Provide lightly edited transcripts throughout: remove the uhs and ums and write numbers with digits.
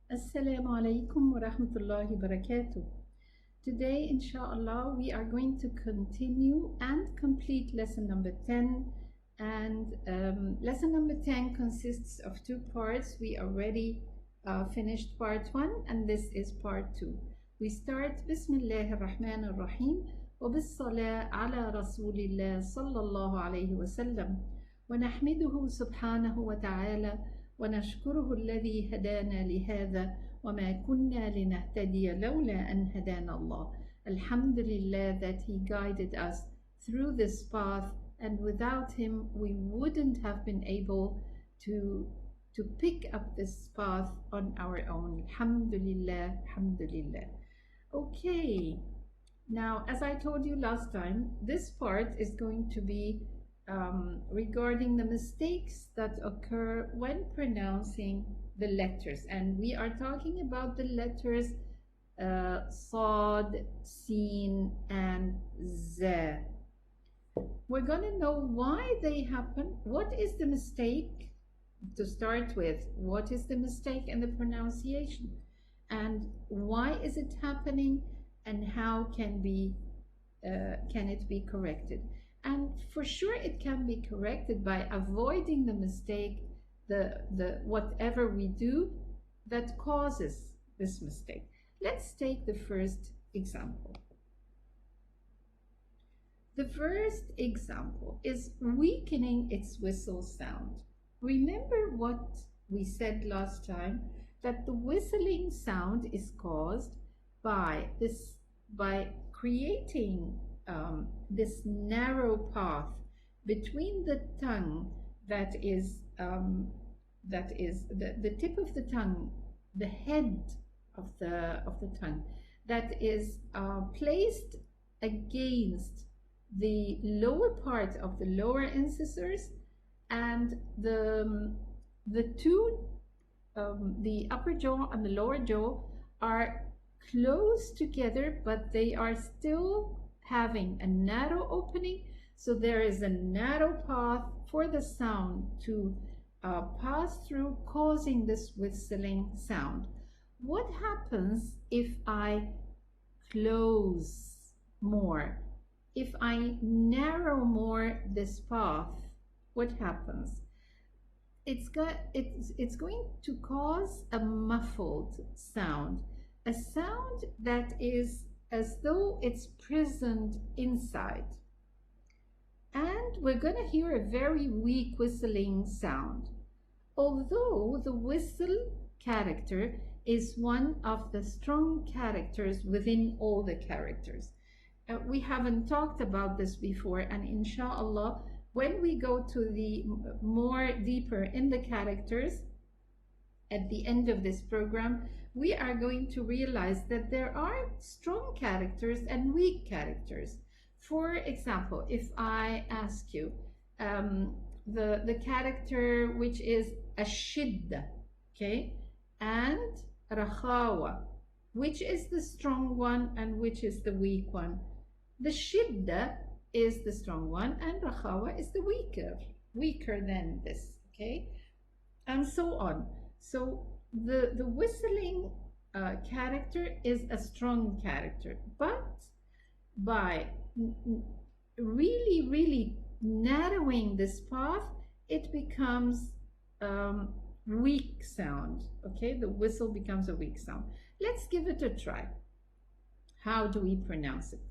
Assalamu alaikum wa rahmatullahi wa barakatuh. Today, inshallah, we are going to continue and complete lesson number 10. And lesson number 10 consists of two parts. We already finished part 1, and this is part 2. We start Bismillah ar-Rahman ar-Rahim wa bis-salah ala Rasulillah sallallahu alayhi wa sallam wa nahmiduhu subhanahu wa ta'ala ونشكره الذي هدانا لهذا وما كنا لنهتدي لولا أن هدانا الله. Alhamdulillah that He guided us through this path, and without Him we wouldn't have been able to pick up this path on our own. Alhamdulillah, alhamdulillah. Okay, now as I told you last time, this part is going to be regarding the mistakes that occur when pronouncing the letters, and we are talking about the letters Sad, Sin, and Z. We're going to know why they happen. What is the mistake to start with? What is the mistake in the pronunciation, and why is it happening, and how can it be corrected? And for sure it can be corrected by avoiding the mistake, the whatever we do that causes this mistake. Let's take the first example. The first example is weakening its whistle sound. Remember what we said last time, that the whistling sound is caused by creating this narrow path between the tongue, that is the tip of the tongue, the head of the tongue, that is placed against the lower part of the lower incisors, and the two the upper jaw and the lower jaw are close together, but they are still having a narrow opening, so there is a narrow path for the sound to pass through, causing this whistling sound. What happens if I close more? If I narrow more this path, what happens? It's going to cause a muffled sound, a sound that is as though it's prisoned inside. And we're going to hear a very weak whistling sound, although the whistle character is one of the strong characters within all the characters. We haven't talked about this before, and inshallah, when we go to the more deeper in the characters at the end of this program, we are going to realize that there are strong characters and weak characters. For example, if I ask you the character which is ashidda, okay, and rakhawa, which is the strong one and which is the weak one? The shidda is the strong one and rakhawa is the weaker than this, okay, and so on. So the whistling character is a strong character, but by really narrowing this path, it becomes weak sound, okay? The whistle becomes a weak sound. Let's give it a try. How do we pronounce it?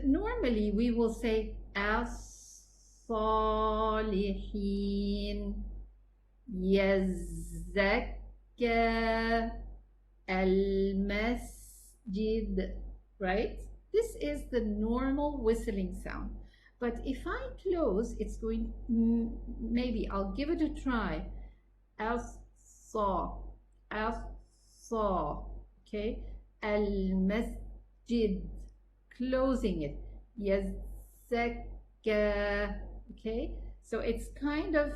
Normally we will say as-salihin, yazakka, al-masjid, right? This is the normal whistling sound. But if I close, it's going, maybe I'll give it a try. As-sa, okay? Al-masjid, closing it. Yazakka, okay? So it's kind of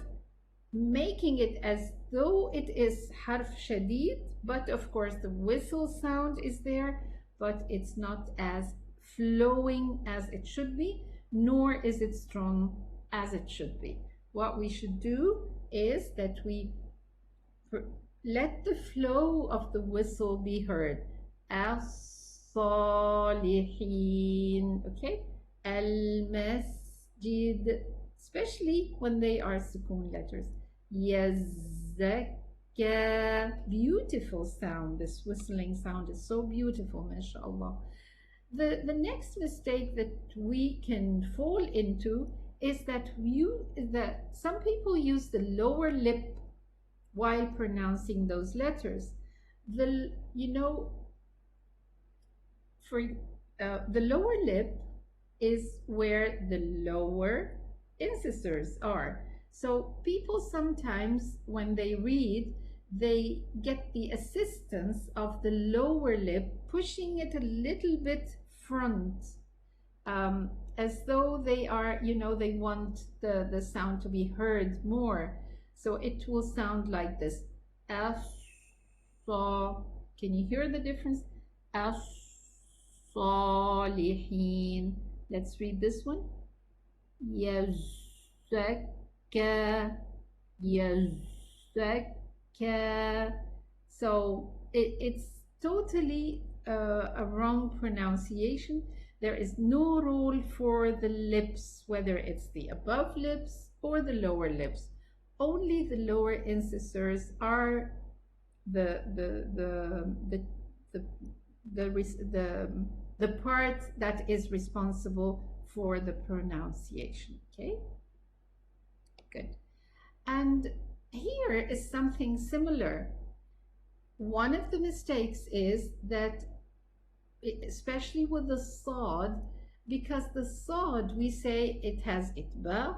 making it as though it is harf shadid, but of course the whistle sound is there, but it's not as flowing as it should be, nor is it strong as it should be. What we should do is that we let the flow of the whistle be heard. As-salihin. Okay? Al-masjid. Especially when they are sukun letters. Yazakka. Beautiful sound. This whistling sound is so beautiful, mashallah. The next mistake that we can fall into is that some people use the lower lip while pronouncing those letters. The you know for the lower lip is where the lower incisors are. So people sometimes when they read, they get the assistance of the lower lip pushing it a little bit front, as though they are, they want the sound to be heard more. So it will sound like this. As-sa. Can you hear the difference? As-salihin. Let's read this one. Yazakka. Yazakka. So it's totally a wrong pronunciation. There is no rule for the lips, whether it's the above lips or the lower lips. Only the lower incisors are the part that is responsible for the pronunciation. Okay, good. And here is something similar. One of the mistakes is that, especially with the sad, because the sad, we say it has itbaq,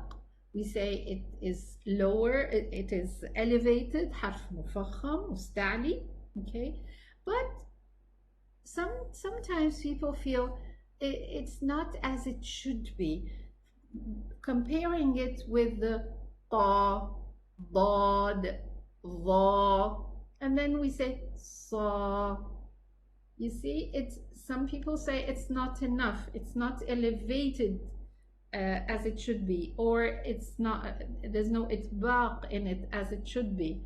we say it is lower, it is elevated, harf mufakham, musta'li, okay? But sometimes people feel it's not as it should be. Comparing it with the ta, dad, dha, and then we say sa. You see, some people say it's not enough, it's not elevated as it should be, or it's not, there's no itbaq in it as it should be.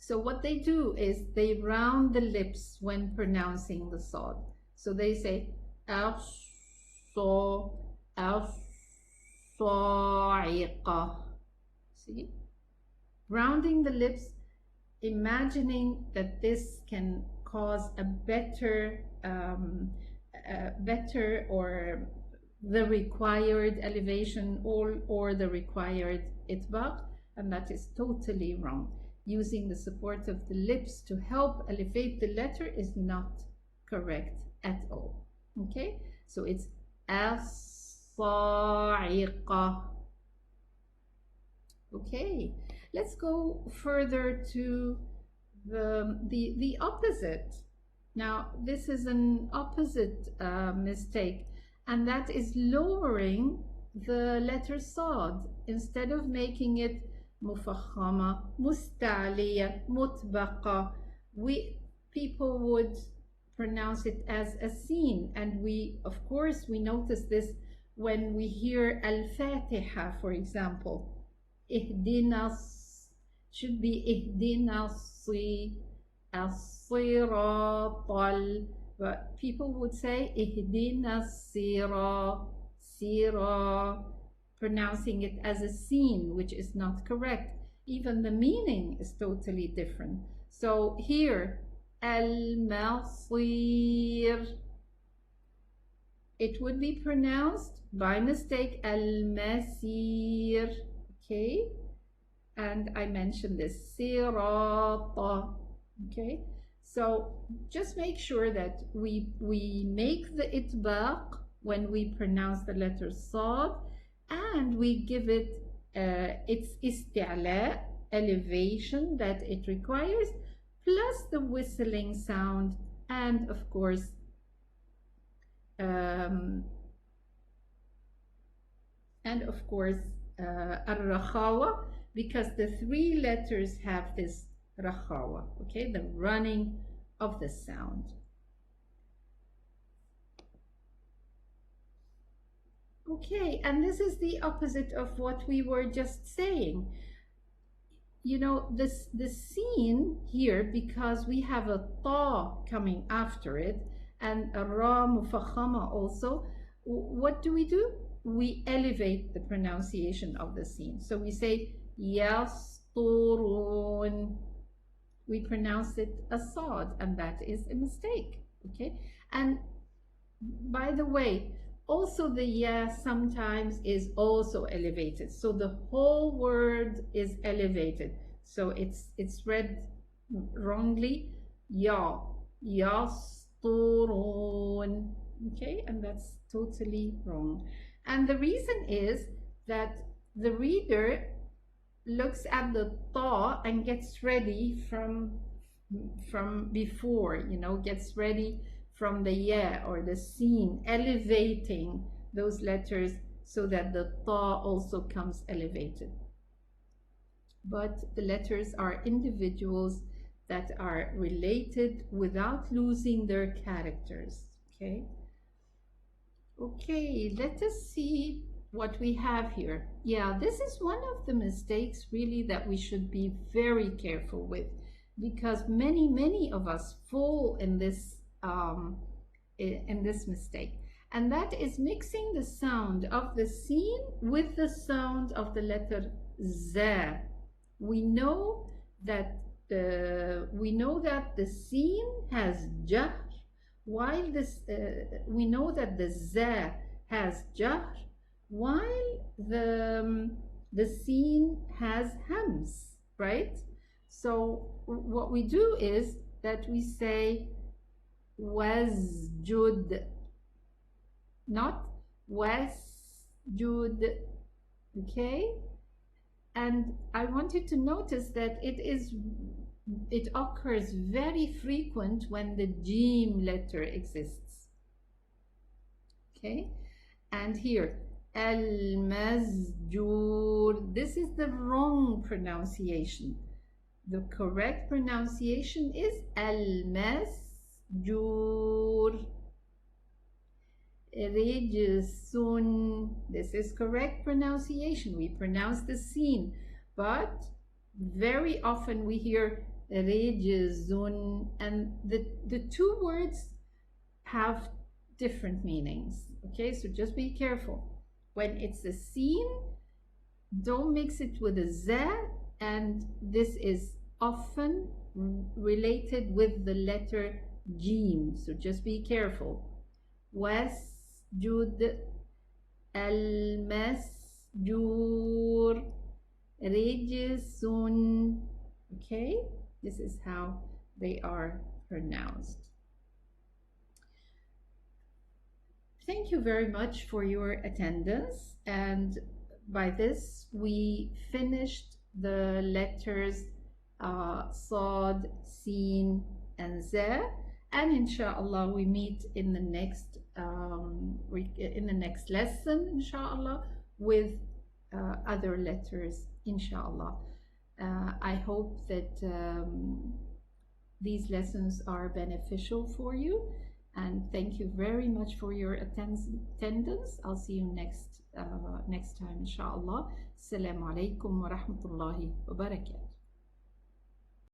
So what they do is they round the lips when pronouncing the sad. So they say as-sa, as-sa'iqa. See? Rounding the lips, imagining that this can cause a better or the required elevation or the required itbaq, and that is totally wrong. Using the support of the lips to help elevate the letter is not correct at all. Okay, so it's as-sa'iqa. Okay, let's go further to the opposite. Now, this is an opposite mistake, and that is lowering the letter sad. Instead of making it mufakhama, musta'liya, mutbaqa, people would pronounce it as a sin, and of course we notice this when we hear al-Fatiha, for example. Ihdina should be ihdina as-siratal, but people would say ihdina sira, pronouncing it as a sin, which is not correct. Even the meaning is totally different. So here, al-masir, it would be pronounced by mistake al-masir. Okay, and I mentioned this sirata. Okay, so just make sure that we make the itbaq when we pronounce the letter sad, and we give it its isti'la, elevation that it requires, plus the whistling sound, and of course ar-rakhawa, because the three letters have this rakhawa, okay, the running of the sound. Okay, and this is the opposite of what we were just saying. you know, the scene here, because we have a ta coming after it and a ra mufakhama also, what do? We elevate the pronunciation of the scene. So we say yasturun. We pronounce it as sad, and that is a mistake. Okay, and by the way, also the ya sometimes is also elevated, so the whole word is elevated, so it's read wrongly, ya yasturun. Okay, and that's totally wrong. And the reason is that the reader looks at the ta and gets ready from before, you know, gets ready from the ya or the scene, elevating those letters so that the ta also comes elevated. But the letters are individuals that are related without losing their characters. Okay. Okay, let us see what we have here. Yeah, this is one of the mistakes really that we should be very careful with, because many of us fall in this mistake, and that is mixing the sound of the scene with the sound of the letter za. We know that the scene has jahr, while this we know that the za has jahr, while the scene has hams, right? So what we do is that we say wasjud, not wasjud. Okay, and I want you to notice that it occurs very frequent when the jim letter exists. Okay, and here al-mazjur, this is the wrong pronunciation. The correct pronunciation is al-masjur. Rijsun, this is correct pronunciation. We pronounce the scene, but very often we hear rijsun, and the two words have different meanings. Okay, so just be careful. When it's a scene, don't mix it with a za, and this is often related with the letter jim, so just be careful. Wasjud, al-masjur, rijsun. Okay, this is how they are pronounced. Thank you very much for your attendance, and by this we finished the letters Sad, Sin, and Za, and inshallah we meet in the next lesson, inshallah, with other letters, inshallah. I hope that these lessons are beneficial for you, and thank you very much for your attendance. I'll see you next time, inshallah. Assalamu alaikum wa rahmatullahi wa barakatuh.